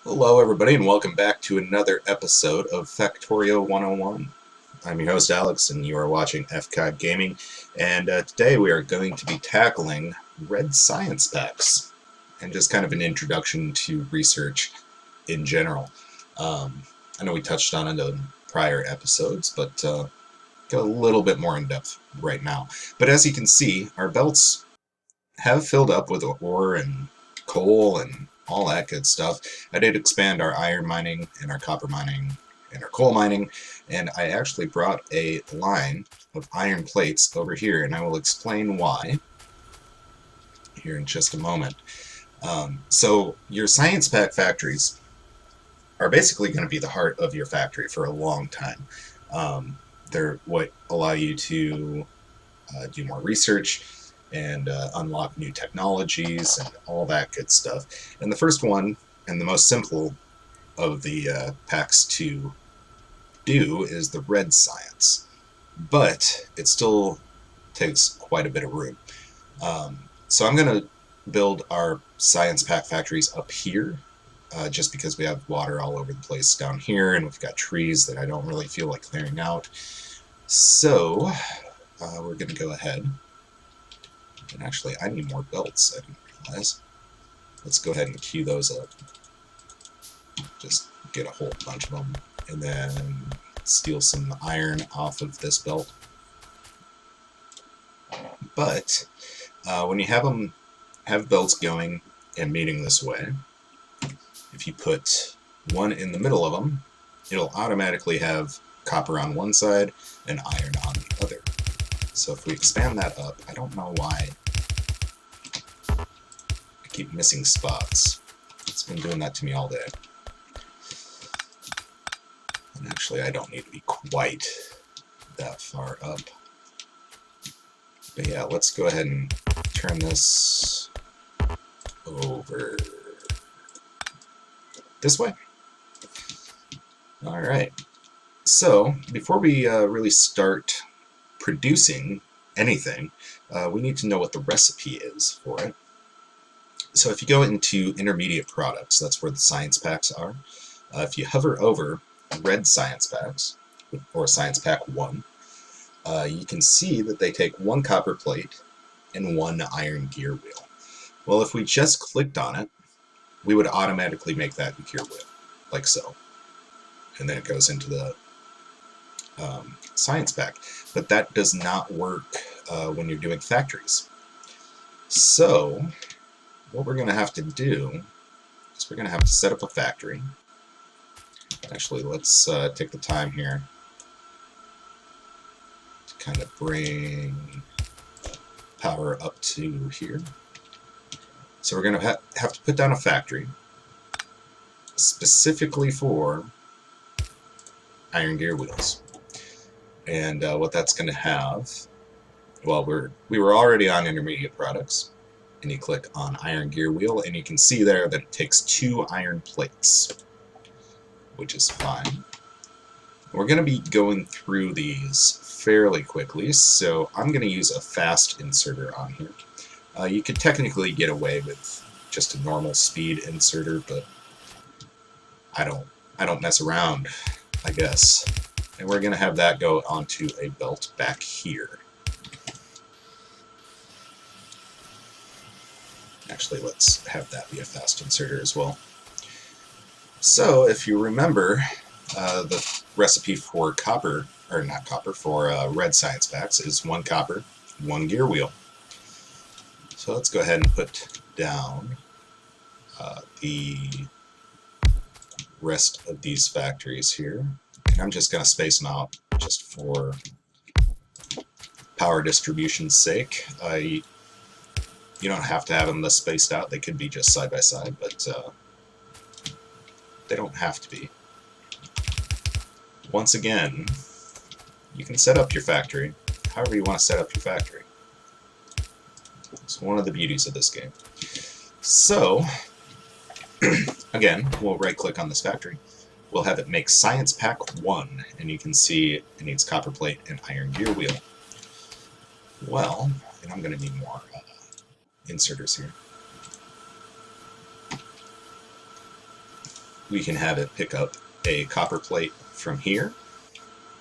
Hello, everybody, and welcome back to another episode of Factorio 101. I'm your host, Alex, and you are watching FCOD Gaming, and today we are going to be tackling red science packs, and just kind of an introduction to research in general. I know we touched on it in prior episodes, but get a little bit more in depth right now. But as you can see, our belts have filled up with ore and coal and all that good stuff. I did expand our iron mining and our copper mining and our coal mining, and I actually brought a line of iron plates over here, and I will explain why here in just a moment. So your science pack factories are basically going to be the heart of your factory for a long time. They're what allow you to do more research and unlock new technologies and all that good stuff. And the first one, and the most simple of the packs to do, is the red science. But it still takes quite a bit of room. So I'm going to build our science pack factories up here. Just because we have water all over the place down here, and we've got trees that I don't really feel like clearing out. So we're going to go ahead. And actually, I need more belts, I didn't realize. Let's go ahead and queue those up. Just get a whole bunch of them. And then steal some iron off of this belt. But when you have belts going and meeting this way, if you put one in the middle of them, it'll automatically have copper on one side and iron on the other. So if we expand that up, I don't know why I keep missing spots. It's been doing that to me all day. And actually, I don't need to be quite that far up. But yeah, let's go ahead and turn this over this way. All right. So before we really start producing anything, we need to know what the recipe is for it. So if you go into intermediate products, that's where the science packs are. If you hover over red science packs, or science pack 1, you can see that they take 1 copper plate and 1 iron gear wheel. Well, if we just clicked on it, we would automatically make that gear wheel, like so. And then it goes into the science pack. But that does not work when you're doing factories. So what we're going to have to do is we're going to have to set up a factory. Actually, let's take the time here to kind of bring power up to here. So we're going to have to put down a factory specifically for iron gear wheels. And what that's going to have, well, we were already on intermediate products, and you click on iron gear wheel, and you can see there that it takes 2 iron plates, which is fine. We're going to be going through these fairly quickly, so I'm going to use a fast inserter on here. You could technically get away with just a normal speed inserter, but I don't mess around, I guess. And we're going to have that go onto a belt back here. Actually, let's have that be a fast inserter as well. So, if you remember, the recipe for copper, or not copper, for red science packs is 1 copper, 1 gear wheel. So let's go ahead and put down the rest of these factories here. And I'm just going to space them out just for power distribution's sake. You don't have to have them this spaced out. They could be just side by side, but they don't have to be. Once again, you can set up your factory however you want to set up your factory. It's one of the beauties of this game. So, again, we'll right-click on this factory. We'll have it make Science Pack 1, and you can see it needs copper plate and iron gear wheel. Well, and I'm going to need more inserters here. we can have it pick up a copper plate from here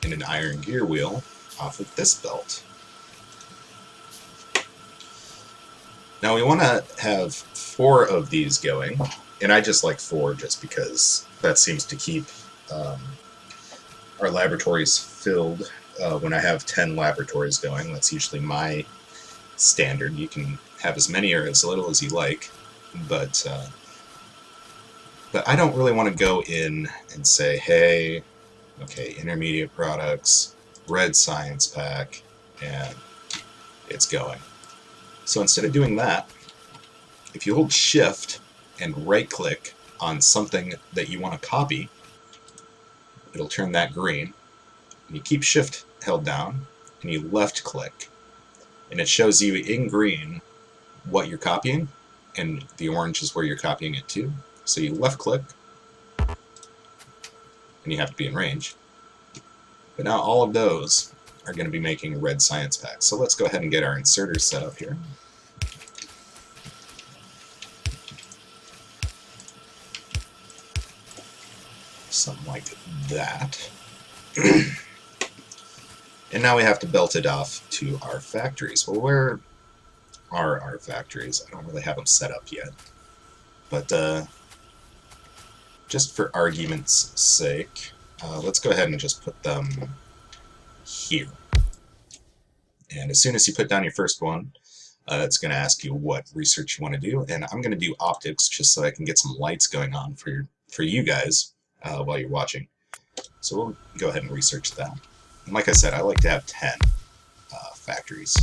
and an iron gear wheel off of this belt. Now we want to have 4 of these going, and I just like 4 just because that seems to keep our laboratories filled. When I have 10 laboratories going, that's usually my standard. You can have as many or as little as you like, but I don't really want to go in and say, hey, okay, intermediate products, red science pack, and it's going. So instead of doing that, if you hold shift and right click on something that you want to copy, it'll turn that green. And you keep shift held down and you left click, and it shows you in green what you're copying, and the orange is where you're copying it to. So you left click, and you have to be in range. But now all of those are going to be making red science packs. So let's go ahead and get our inserters set up here. Something like that. And now we have to belt it off to our factories. Well, where are our factories? I don't really have them set up yet. But just for argument's sake, let's go ahead and just put them here. And as soon as you put down your first one, it's going to ask you what research you want to do. And I'm going to do optics just so I can get some lights going on for you guys while you're watching. So we'll go ahead and research that. And like I said, I like to have 10 factories.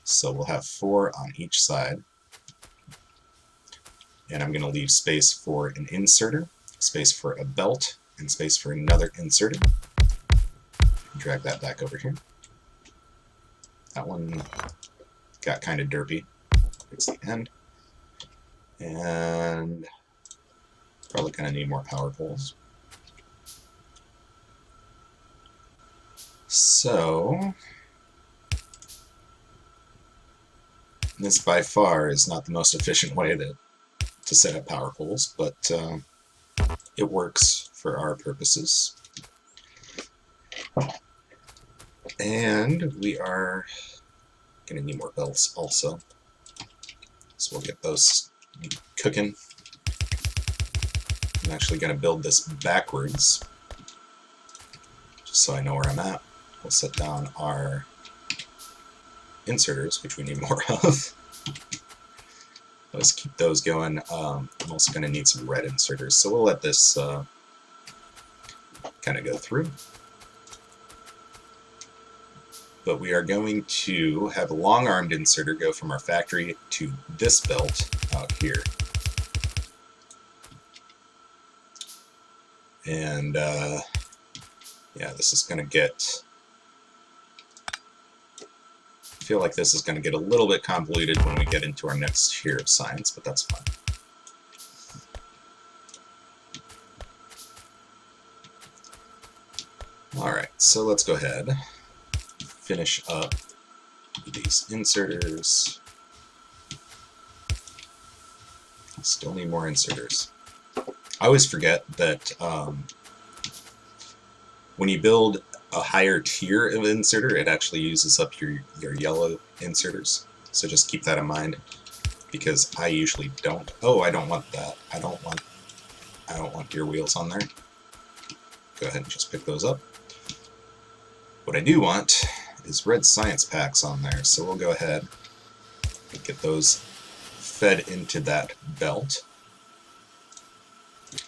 So we'll have 4 on each side. And I'm going to leave space for an inserter, space for a belt, and space for another inserter. Drag that back over here. That one got kind of derpy. It's the end. And probably going to need more power poles. So this by far is not the most efficient way to set up power poles, but it works for our purposes. And we are going to need more belts also. So we'll get those cooking. I'm actually going to build this backwards, just so I know where I'm at. We'll set down our inserters, which we need more of. Let's keep those going. I'm also going to need some red inserters, so we'll let this kind of go through. But we are going to have a long-armed inserter go from our factory to this belt out here. And yeah, this is going to get... I feel like this is going to get a little bit convoluted when we get into our next tier of science, but that's fine. Alright, so let's go ahead, finish up these inserters. Still need more inserters. I always forget that when you build a higher tier of inserter, it actually uses up your yellow inserters. So just keep that in mind, because I usually don't. Oh, I don't want that. I don't want gear wheels on there. Go ahead and just pick those up. What I do want is red science packs on there, so we'll go ahead and get those fed into that belt. I'm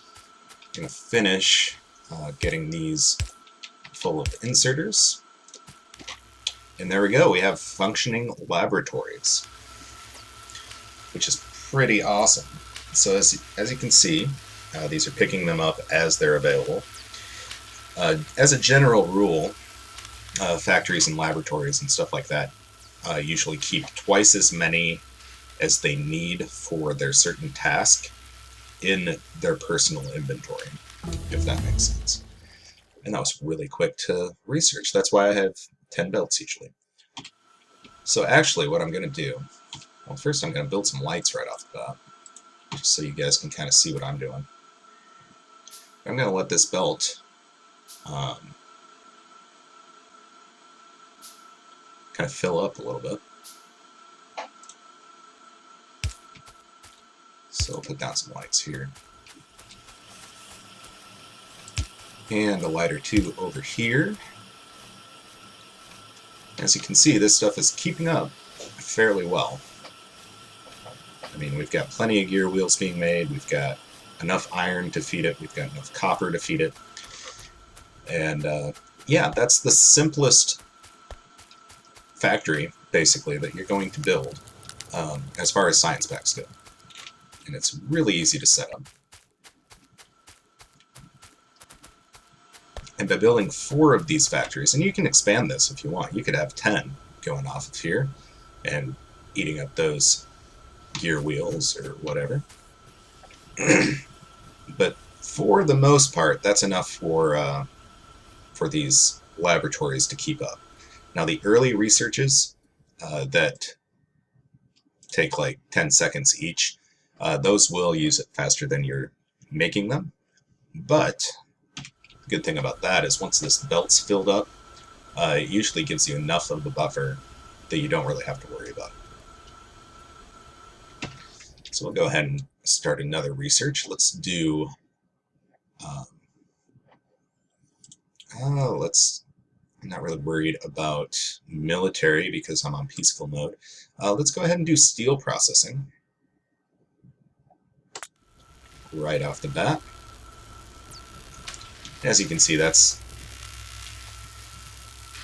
going to finish getting these full of inserters. And there we go, we have functioning laboratories, which is pretty awesome. So as you can see, these are picking them up as they're available. As a general rule, factories and laboratories and stuff like that usually keep twice as many as they need for their certain task in their personal inventory, if that makes sense. And that was really quick to research. That's why I have 10 belts usually. So actually what I'm going to do, well, first I'm going to build some lights right off the bat, just so you guys can kind of see what I'm doing. I'm going to let this belt kind of fill up a little bit. So I'll put down some lights here. And a light or two over here. As you can see, this stuff is keeping up fairly well. I mean, we've got plenty of gear wheels being made, we've got enough iron to feed it, we've got enough copper to feed it. And yeah, that's the simplest factory, basically, that you're going to build as far as science packs go. And it's really easy to set up. And by building 4 of these factories, and you can expand this if you want, you could have 10 going off of here and eating up those gear wheels or whatever. But for the most part, that's enough for these laboratories to keep up. Now, the early researches that take like 10 seconds each, those will use it faster than you're making them. But the good thing about that is once this belt's filled up, it usually gives you enough of a buffer that you don't really have to worry about it. So we'll go ahead and start another research. Let's do... I'm not really worried about military because I'm on peaceful mode. Let's go ahead and do steel processing right off the bat. As you can see, that's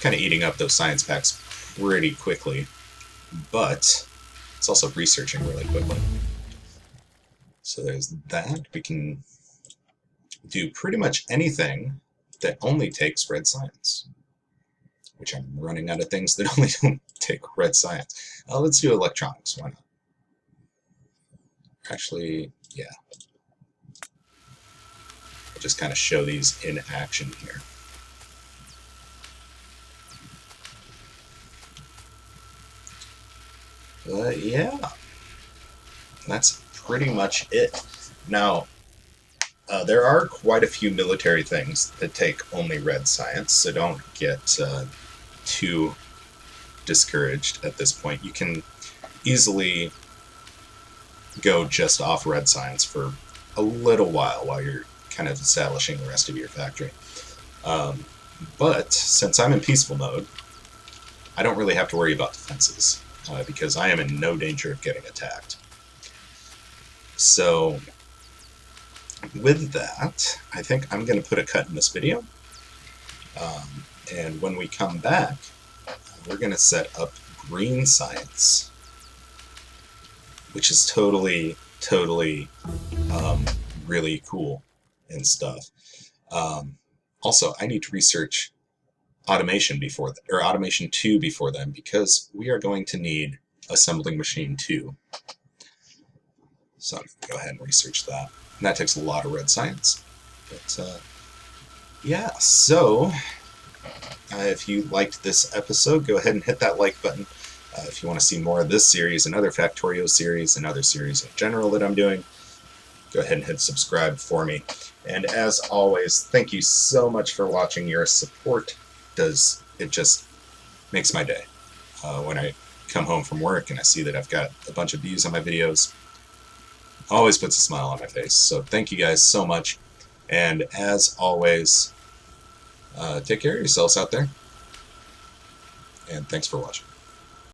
kind of eating up those science packs pretty quickly, but it's also researching really quickly. So there's that. We can do pretty much anything that only takes red science, which I'm running out of things that only don't take red science. Let's do electronics. Why not? Actually, yeah. I'll just kind of show these in action here. But yeah, that's pretty much it. Now, there are quite a few military things that take only red science, so don't get too discouraged at this point. You can easily go just off red science for a little while you're kind of establishing the rest of your factory. But since I'm in peaceful mode, I don't really have to worry about defenses because I am in no danger of getting attacked. So with that, I think I'm going to put a cut in this video. And when we come back, we're going to set up green science, which is totally really cool and stuff. Also, I need to research automation automation 2 before then, because we are going to need assembling machine 2. So I'm going to go ahead and research that. And that takes a lot of red science. But yeah, so if you liked this episode, go ahead and hit that like button. If you want to see more of this series and other Factorio series and other series in general that I'm doing, go ahead and hit subscribe for me. And as always, thank you so much for watching. Your support it just makes my day. When I come home from work and I see that I've got a bunch of views on my videos, always puts a smile on my face. So thank you guys so much. And as always, take care of yourselves out there. And thanks for watching.